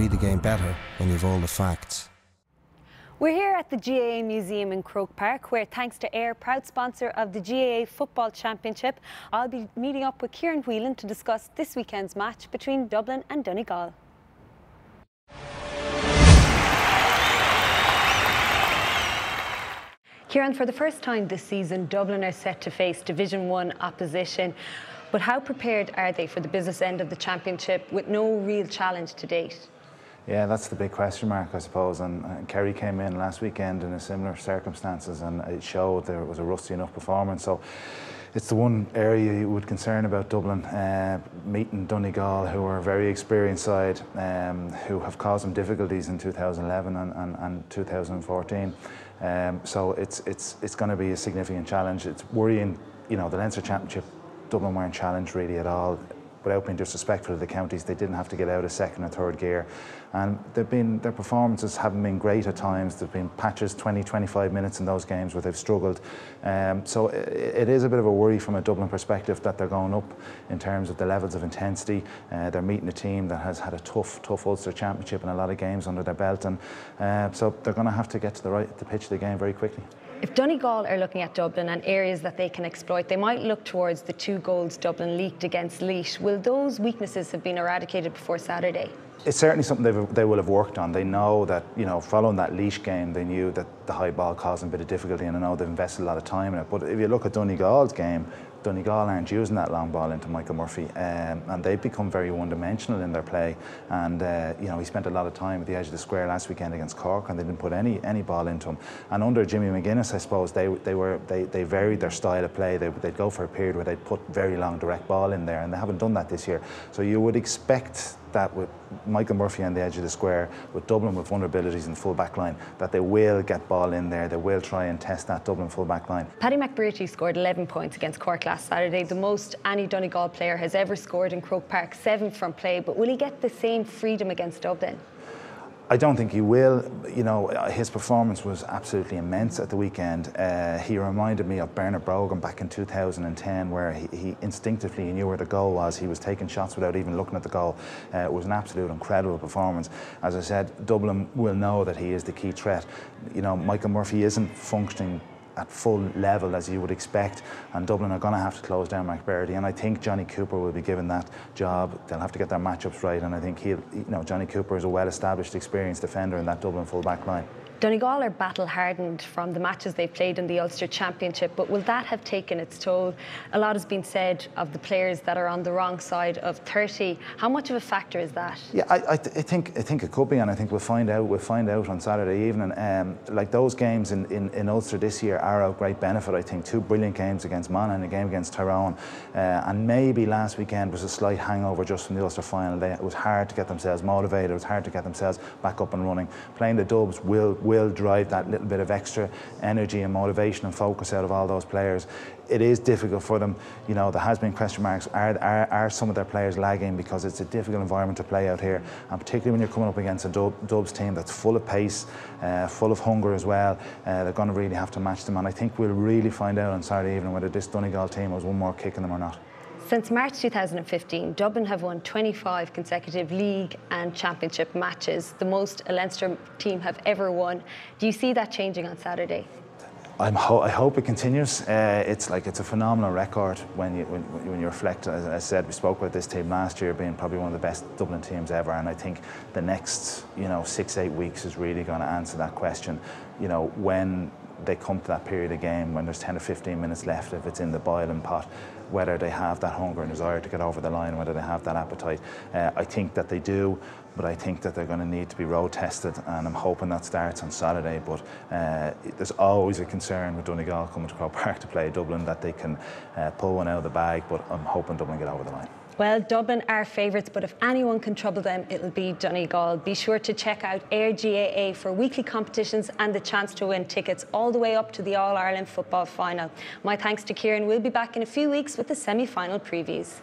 read the game better when you've all the facts. We're here at the GAA Museum in Croke Park, where, thanks to eir, proud sponsor of the GAA Football Championship, I'll be meeting up with Ciaran Whelan to discuss this weekend's match between Dublin and Donegal. Ciaran, for the first time this season, Dublin are set to face Division 1 opposition. But how prepared are they for the business end of the championship with no real challenge to date? Yeah, that's the big question mark, I suppose. And Kerry came in last weekend in a similar circumstances, and it showed there was a rusty enough performance. So it's the one area you would concern about Dublin, meeting Donegal, who are a very experienced side, who have caused them difficulties in 2011 and 2014. So it's going to be a significant challenge. It's worrying, you know, the Leinster Championship, Dublin weren't challenged really at all. Without being disrespectful to the counties, they didn't have to get out of second or third gear, and their performances haven't been great at times. There've been patches 20-25 minutes in those games where they've struggled, so it is a bit of a worry from a Dublin perspective that they're going up in terms of the levels of intensity. They're meeting a team that has had a tough Ulster Championship and a lot of games under their belt, and so they're going to have to get to the pitch of the game very quickly. If Donegal are looking at Dublin and areas that they can exploit, they might look towards the 2 goals Dublin leaked against Laois. Will those weaknesses have been eradicated before Saturday? It's certainly something they will have worked on. They know that, you know, following that Laois game, they knew that the high ball caused them a bit of difficulty, and I know they've invested a lot of time in it. But if you look at Donegal's game, Donegal aren't using that long ball into Michael Murphy, and they've become very one-dimensional in their play. And you know, he spent a lot of time at the edge of the square last weekend against Cork, and they didn't put any ball into him. And under Jimmy McGuinness, I suppose they varied their style of play. They'd go for a period where they'd put very long direct ball in there, and they haven't done that this year. So you would expect that with Michael Murphy on the edge of the square, with Dublin with vulnerabilities in the full back line, that they will get ball in there. They will try and test that Dublin full back line. Paddy McBrearty scored 11 points against Cork last Saturday, the most any Donegal player has ever scored in Croke Park, 7 from play. But will he get the same freedom against Dublin? I don't think he will. You know, his performance was absolutely immense at the weekend. He reminded me of Bernard Brogan back in 2010, where he instinctively knew where the goal was. He was taking shots without even looking at the goal. It was an absolute incredible performance. As I said, Dublin will know that he is the key threat. You know, Michael Murphy isn't functioning at full level as you would expect, and Dublin are going to have to close down McBrearty, and I think Johnny Cooper will be given that job. They'll have to get their matchups right, and I think Johnny Cooper is a well-established, experienced defender in that Dublin full back line. Donegal are battle-hardened from the matches they've played in the Ulster Championship, but will that have taken its toll? A lot has been said of the players that are on the wrong side of 30. How much of a factor is that? Yeah, I think it could be, and I think we'll find out on Saturday evening. Like those games in Ulster this year are of great benefit. I think 2 brilliant games against Monaghan and a game against Tyrone, and maybe last weekend was a slight hangover just from the Ulster final. It was hard to get themselves motivated. It was hard to get themselves back up and running. Playing the Dubs will drive that little bit of extra energy and motivation and focus out of all those players. It is difficult for them. You know, there has been question marks. Are some of their players lagging, because it's a difficult environment to play out here, and particularly when you're coming up against a Dubs team that's full of pace, full of hunger as well. They're going to really have to match them, and I think we'll really find out on Saturday evening whether this Donegal team has one more kick in them or not. Since March 2015, Dublin have won 25 consecutive league and championship matches, the most a Leinster team have ever won. Do you see that changing on Saturday? I hope it continues. It's a phenomenal record when you reflect. As I said, we spoke about this team last year being probably one of the best Dublin teams ever, and I think the next 6-8 weeks is really going to answer that question. You know, when they come to that period of game when there's 10 or 15 minutes left, if it's in the boiling pot, whether they have that hunger and desire to get over the line, whether they have that appetite. I think that they do, but I think that they're going to need to be road tested, and I'm hoping that starts on Saturday. But there's always a concern with Donegal coming to Croke Park to play Dublin that they can pull one out of the bag, but I'm hoping Dublin get over the line. Well, Dublin are favourites, but if anyone can trouble them, it'll be Donegal. Be sure to check out eir GAA for weekly competitions and the chance to win tickets all the way up to the All-Ireland football final. My thanks to Ciaran. We'll be back in a few weeks with the semi-final previews.